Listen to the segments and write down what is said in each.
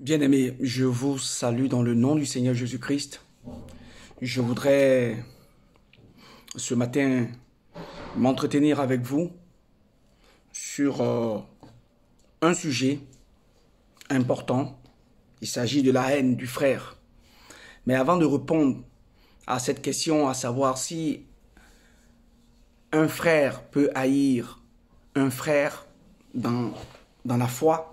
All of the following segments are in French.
Bien-aimés, je vous salue dans le nom du Seigneur Jésus-Christ. Je voudrais ce matin m'entretenir avec vous sur un sujet important. Il s'agit de la haine du frère. Mais avant de répondre à cette question, à savoir si un frère peut haïr un frère dans la foi,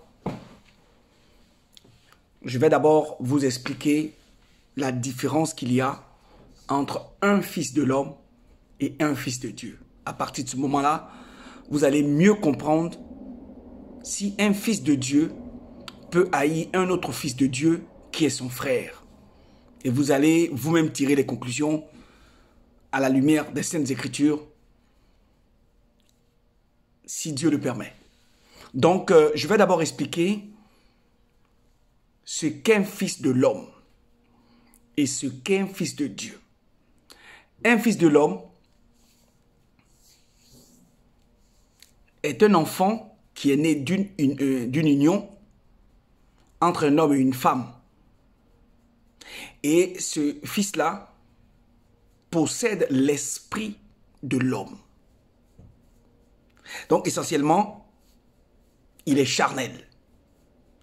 je vais d'abord vous expliquer la différence qu'il y a entre un fils de l'homme et un fils de Dieu. À partir de ce moment-là, vous allez mieux comprendre si un fils de Dieu peut haïr un autre fils de Dieu qui est son frère. Et vous allez vous-même tirer les conclusions à la lumière des Saintes Écritures, si Dieu le permet. Donc, je vais d'abord expliquer ce qu'est un fils de l'homme et ce qu'est un fils de Dieu. Un fils de l'homme est un enfant qui est né d'une union entre un homme et une femme. Et ce fils-là possède l'esprit de l'homme. Donc essentiellement, il est charnel.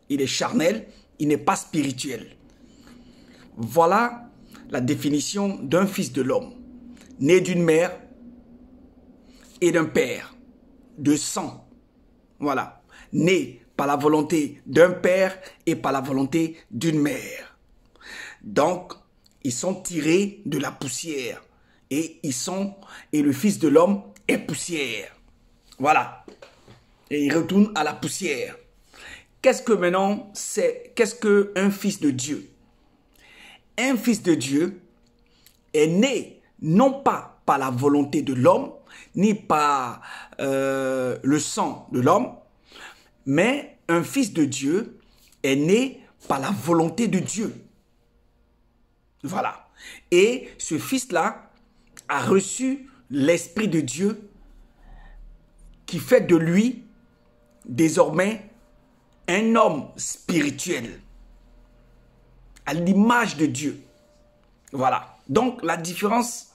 Il est charnel, il n'est pas spirituel. Voilà la définition d'un fils de l'homme, né d'une mère et d'un père, de sang. Voilà, né par la volonté d'un père et par la volonté d'une mère. Donc, ils sont tirés de la poussière et le fils de l'homme est poussière. Voilà, et il retourne à la poussière. Qu'est-ce qu'un fils de Dieu? Un fils de Dieu est né non pas par la volonté de l'homme, ni par le sang de l'homme, mais un fils de Dieu est né par la volonté de Dieu. Voilà. Et ce fils-là a reçu l'Esprit de Dieu qui fait de lui désormais un homme spirituel, à l'image de Dieu. Voilà. Donc, la différence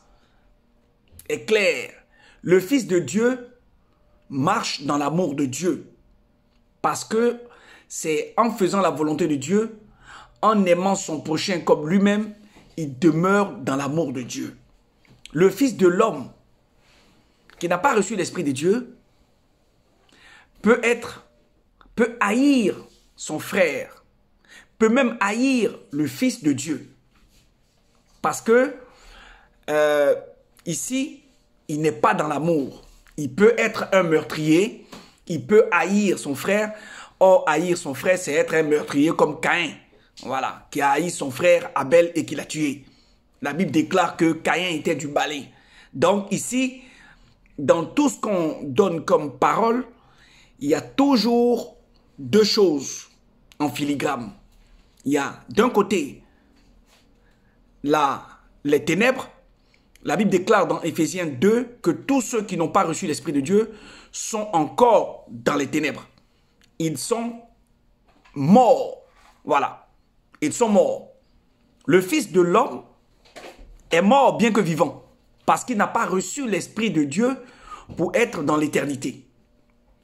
est claire. Le Fils de Dieu marche dans l'amour de Dieu. Parce que c'est en faisant la volonté de Dieu, en aimant son prochain comme lui-même, il demeure dans l'amour de Dieu. Le Fils de l'homme, qui n'a pas reçu l'Esprit de Dieu, peut haïr son frère, peut même haïr le Fils de Dieu. Parce que ici, il n'est pas dans l'amour. Il peut être un meurtrier, il peut haïr son frère. Or, haïr son frère, c'est être un meurtrier comme Caïn, voilà, qui a haï son frère Abel et qui l'a tué. La Bible déclare que Caïn était du balai. Donc ici, dans tout ce qu'on donne comme parole, il y a toujours deux choses en filigrane. Il y a d'un côté les ténèbres. La Bible déclare dans Éphésiens 2 que tous ceux qui n'ont pas reçu l'Esprit de Dieu sont encore dans les ténèbres. Ils sont morts. Voilà. Ils sont morts. Le Fils de l'homme est mort bien que vivant parce qu'il n'a pas reçu l'Esprit de Dieu pour être dans l'éternité.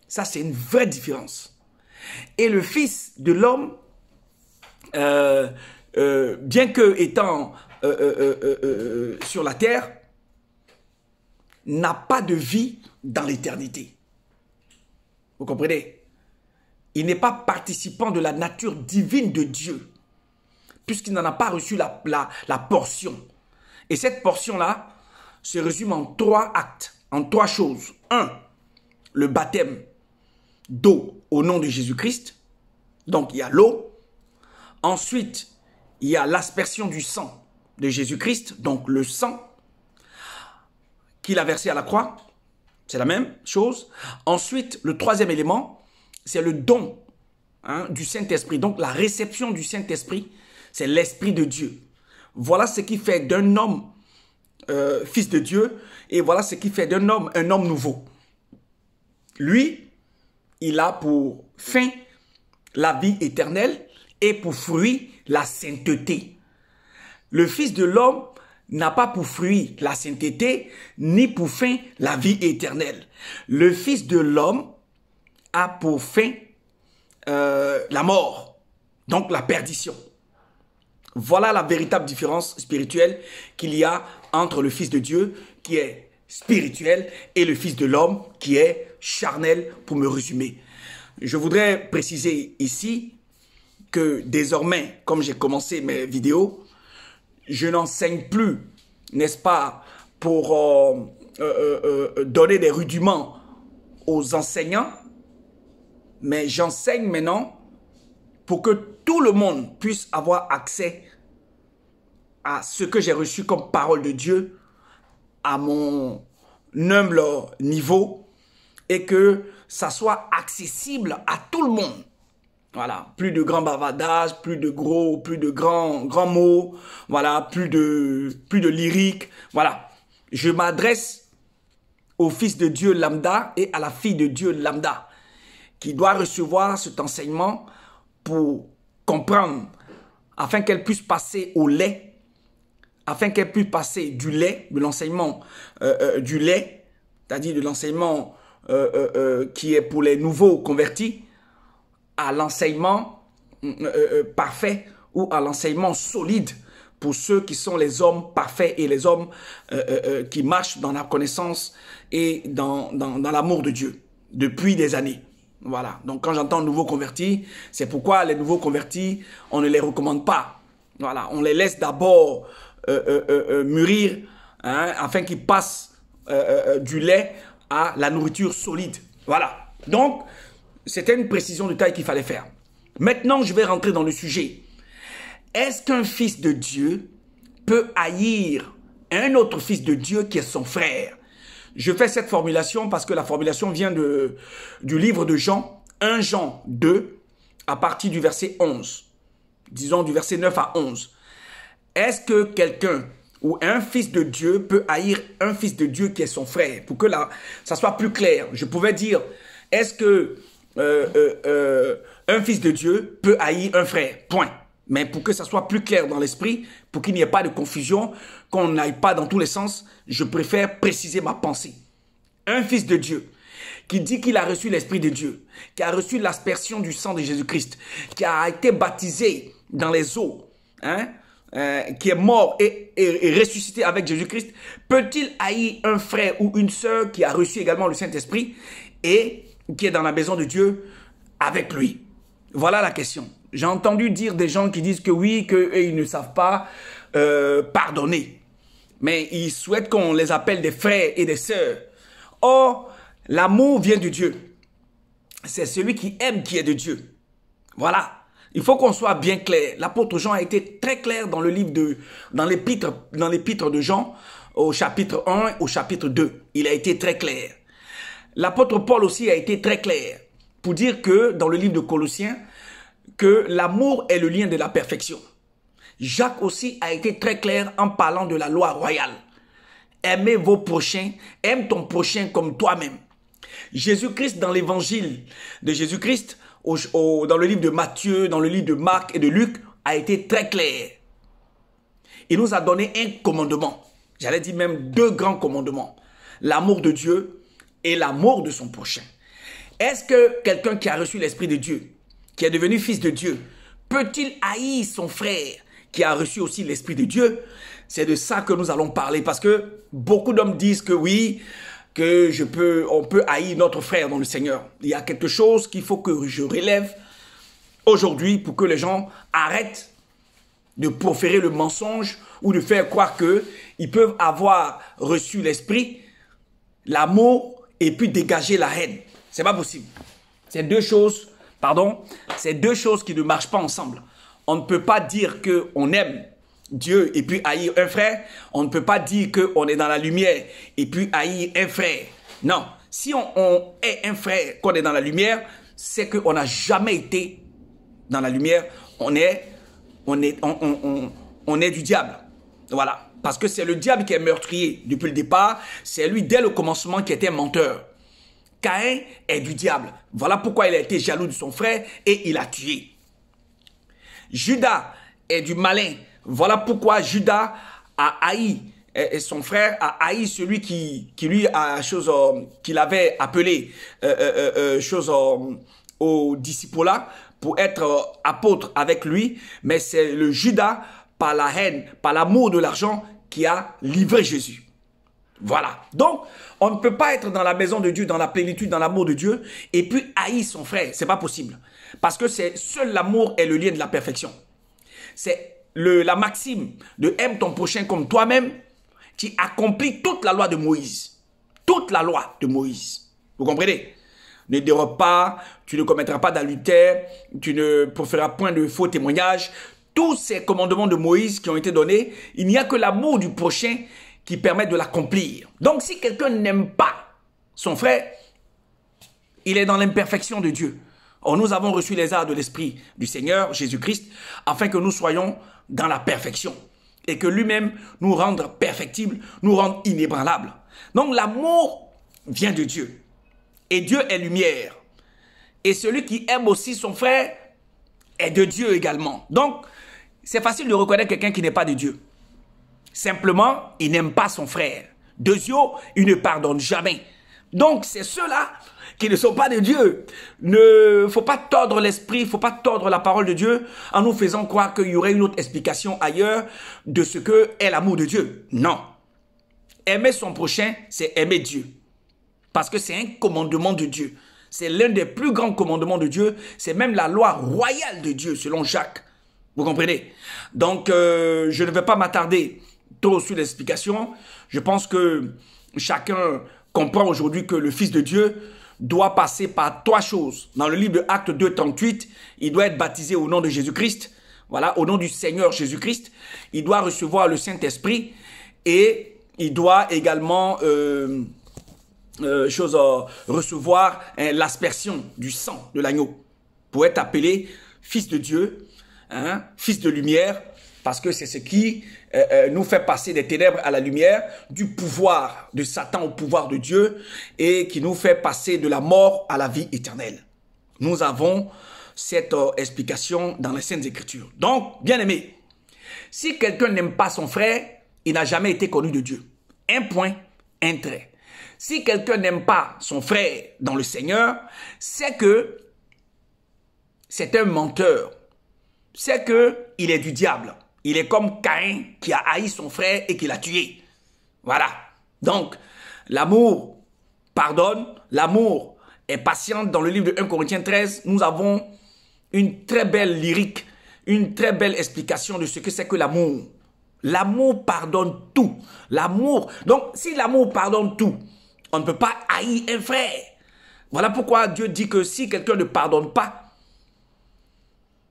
Ça, c'est une vraie différence. Et le Fils de l'homme, bien que étant sur la terre, n'a pas de vie dans l'éternité. Vous comprenez? Il n'est pas participant de la nature divine de Dieu, puisqu'il n'en a pas reçu la portion. Et cette portion-là se résume en trois actes, en trois choses. Un, le baptême d'eau au nom de Jésus-Christ. Donc, il y a l'eau. Ensuite, il y a l'aspersion du sang de Jésus-Christ, donc le sang qu'il a versé à la croix. C'est la même chose. Ensuite, le troisième élément, c'est le don du Saint-Esprit. Donc, la réception du Saint-Esprit, c'est l'Esprit de Dieu. Voilà ce qui fait d'un homme fils de Dieu et voilà ce qui fait d'un homme un homme nouveau. Lui, il a pour fin la vie éternelle et pour fruit la sainteté. Le Fils de l'homme n'a pas pour fruit la sainteté, ni pour fin la vie éternelle. Le Fils de l'homme a pour fin la mort, donc la perdition. Voilà la véritable différence spirituelle qu'il y a entre le Fils de Dieu qui est spirituel et le Fils de l'homme qui est charnel, pour me résumer. Je voudrais préciser ici que désormais, comme j'ai commencé mes vidéos, je n'enseigne plus, n'est-ce pas, pour donner des rudiments aux enseignants, mais j'enseigne maintenant pour que tout le monde puisse avoir accès à ce que j'ai reçu comme parole de Dieu, à mon humble niveau, et que ça soit accessible à tout le monde. Voilà, plus de grands bavardages, plus de grands mots, voilà, plus de lyrique, voilà. Je m'adresse au Fils de Dieu lambda et à la fille de Dieu lambda, qui doit recevoir cet enseignement pour comprendre, afin qu'elle puisse passer au lait, afin qu'elle puisse passer du lait, de l'enseignement du lait, c'est-à-dire de l'enseignement qui est pour les nouveaux convertis, à l'enseignement parfait ou à l'enseignement solide pour ceux qui sont les hommes parfaits et les hommes qui marchent dans la connaissance et dans l'amour de Dieu depuis des années. Voilà, donc quand j'entends nouveaux convertis, c'est pourquoi les nouveaux convertis, on ne les recommande pas. Voilà, on les laisse d'abord mûrir, hein, afin qu'ils passent du lait à la nourriture solide. Voilà, donc c'était une précision de taille qu'il fallait faire. Maintenant, je vais rentrer dans le sujet. Est-ce qu'un fils de Dieu peut haïr un autre fils de Dieu qui est son frère? Je fais cette formulation parce que la formulation vient du livre de Jean, 1 Jean 2, à partir du verset 11. Disons du verset 9 à 11. Est-ce que quelqu'un ou un fils de Dieu peut haïr un fils de Dieu qui est son frère? Pour que là, ça soit plus clair, je pouvais dire, est-ce que un fils de Dieu peut haïr un frère? Point. Mais pour que ça soit plus clair dans l'esprit, pour qu'il n'y ait pas de confusion, qu'on n'aille pas dans tous les sens, je préfère préciser ma pensée. Un fils de Dieu qui dit qu'il a reçu l'Esprit de Dieu, qui a reçu l'aspersion du sang de Jésus-Christ, qui a été baptisé dans les eaux, hein, qui est mort et ressuscité avec Jésus-Christ, peut-il haïr un frère ou une sœur qui a reçu également le Saint-Esprit et qui est dans la maison de Dieu avec lui? Voilà la question. J'ai entendu dire des gens qui disent que oui, qu'ils ne savent pas pardonner. Mais ils souhaitent qu'on les appelle des frères et des sœurs. Or, l'amour vient de Dieu. C'est celui qui aime qui est de Dieu. Voilà. Il faut qu'on soit bien clair. L'apôtre Jean a été très clair dans le livre dans l'épître de Jean, au chapitre 1, au chapitre 2. Il a été très clair. L'apôtre Paul aussi a été très clair pour dire que, dans le livre de Colossiens, que l'amour est le lien de la perfection. Jacques aussi a été très clair en parlant de la loi royale. Aimez vos prochains, aime ton prochain comme toi-même. Jésus-Christ, dans l'évangile de Jésus-Christ, dans le livre de Matthieu, dans le livre de Marc et de Luc, a été très clair. Il nous a donné un commandement. J'allais dire même 2 grands commandements. L'amour de Dieu et l'amour de son prochain. Est-ce que quelqu'un qui a reçu l'Esprit de Dieu, qui est devenu fils de Dieu, peut-il haïr son frère qui a reçu aussi l'Esprit de Dieu? C'est de ça que nous allons parler, parce que beaucoup d'hommes disent que oui, on peut haïr notre frère dans le Seigneur. Il y a quelque chose qu'il faut que je relève aujourd'hui pour que les gens arrêtent de proférer le mensonge ou de faire croire qu'ils peuvent avoir reçu l'Esprit, l'amour et puis dégager la haine. C'est pas possible. C'est deux choses qui ne marchent pas ensemble. On ne peut pas dire qu'on aime Dieu et puis haïr un frère. On ne peut pas dire qu'on est dans la lumière et puis haïr un frère. Non. Si on est un frère, qu'on est dans la lumière, c'est qu'on n'a jamais été dans la lumière. On est du diable. Voilà. Parce que c'est le diable qui est meurtrier depuis le départ. C'est lui, dès le commencement, qui était menteur. Caïn est du diable. Voilà pourquoi il a été jaloux de son frère et il a tué. Judas est du malin. Voilà pourquoi Judas a haï, et son frère a haï celui qui lui a qu'il avait appelé au disciple-là pour être apôtre avec lui. Mais c'est le Judas, par la haine, par l'amour de l'argent, qui a livré Jésus. Voilà. Donc, on ne peut pas être dans la maison de Dieu, dans la plénitude, dans l'amour de Dieu, et puis haïr son frère. C'est pas possible. Parce que seul l'amour est le lien de la perfection. C'est la maxime de aime ton prochain comme toi-même qui accomplit toute la loi de Moïse. Toute la loi de Moïse. Vous comprenez? Ne dérobe pas, tu ne commettras pas d'adultère, tu ne proféreras point de faux témoignages. Tous ces commandements de Moïse qui ont été donnés, il n'y a que l'amour du prochain qui permet de l'accomplir. Donc, si quelqu'un n'aime pas son frère, il est dans l'imperfection de Dieu. Or, nous avons reçu les arts de l'Esprit du Seigneur, Jésus-Christ, afin que nous soyons dans la perfection et que lui-même nous rende perfectibles, nous rende inébranlables. Donc, l'amour vient de Dieu et Dieu est lumière. Et celui qui aime aussi son frère est de Dieu également. Donc, c'est facile de reconnaître quelqu'un qui n'est pas de Dieu. Simplement, il n'aime pas son frère. Deuxièmement, il ne pardonne jamais. Donc, c'est ceux-là qui ne sont pas de Dieu. Il ne faut pas tordre l'esprit, il ne faut pas tordre la parole de Dieu en nous faisant croire qu'il y aurait une autre explication ailleurs de ce que est l'amour de Dieu. Non. Aimer son prochain, c'est aimer Dieu. Parce que c'est un commandement de Dieu. C'est l'un des plus grands commandements de Dieu. C'est même la loi royale de Dieu, selon Jacques. Vous comprenez? Donc, je ne vais pas m'attarder trop sur l'explication. Je pense que chacun comprend aujourd'hui que le Fils de Dieu doit passer par trois choses. Dans le livre de Actes 2, 38, il doit être baptisé au nom de Jésus-Christ. Voilà, au nom du Seigneur Jésus-Christ. Il doit recevoir le Saint-Esprit et il doit également recevoir l'aspersion du sang de l'agneau pour être appelé Fils de Dieu, Fils de lumière, parce que c'est ce qui nous fait passer des ténèbres à la lumière, du pouvoir de Satan au pouvoir de Dieu, et qui nous fait passer de la mort à la vie éternelle. Nous avons cette explication dans les Saintes Écritures. Donc, bien aimé, si quelqu'un n'aime pas son frère, il n'a jamais été connu de Dieu. Un point, un trait. Si quelqu'un n'aime pas son frère dans le Seigneur, c'est que c'est un menteur. C'est qu'il est du diable. Il est comme Caïn qui a haï son frère et qui l'a tué. Voilà. Donc, l'amour pardonne, l'amour est patient. Dans le livre de 1 Corinthiens 13, nous avons une très belle lyrique, une très belle explication de ce que c'est que l'amour. L'amour pardonne tout. L'amour. Donc, si l'amour pardonne tout, on ne peut pas haïr un frère. Voilà pourquoi Dieu dit que si quelqu'un ne pardonne pas,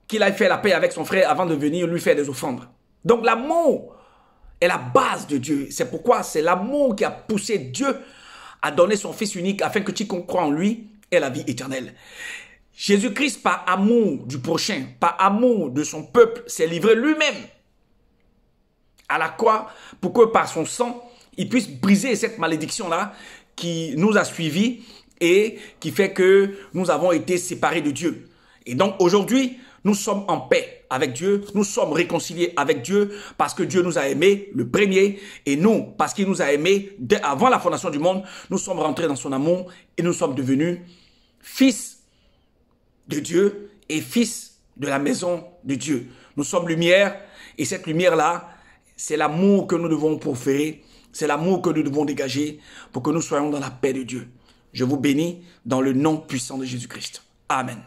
qu'il aille faire la paix avec son frère avant de venir lui faire des offrandes. Donc l'amour est la base de Dieu. C'est pourquoi c'est l'amour qui a poussé Dieu à donner son Fils unique afin que quiconque croit en lui ait la vie éternelle. Jésus-Christ, par amour du prochain, par amour de son peuple, s'est livré lui-même à la croix pour que par son sang, il puisse briser cette malédiction-là qui nous a suivis et qui fait que nous avons été séparés de Dieu. Et donc aujourd'hui, nous sommes en paix avec Dieu, nous sommes réconciliés avec Dieu parce que Dieu nous a aimés le premier et nous, parce qu'il nous a aimés avant la fondation du monde, nous sommes rentrés dans son amour et nous sommes devenus fils de Dieu et fils de la maison de Dieu. Nous sommes lumière et cette lumière-là, c'est l'amour que nous devons proférer, c'est l'amour que nous devons dégager pour que nous soyons dans la paix de Dieu. Je vous bénis dans le nom puissant de Jésus-Christ. Amen.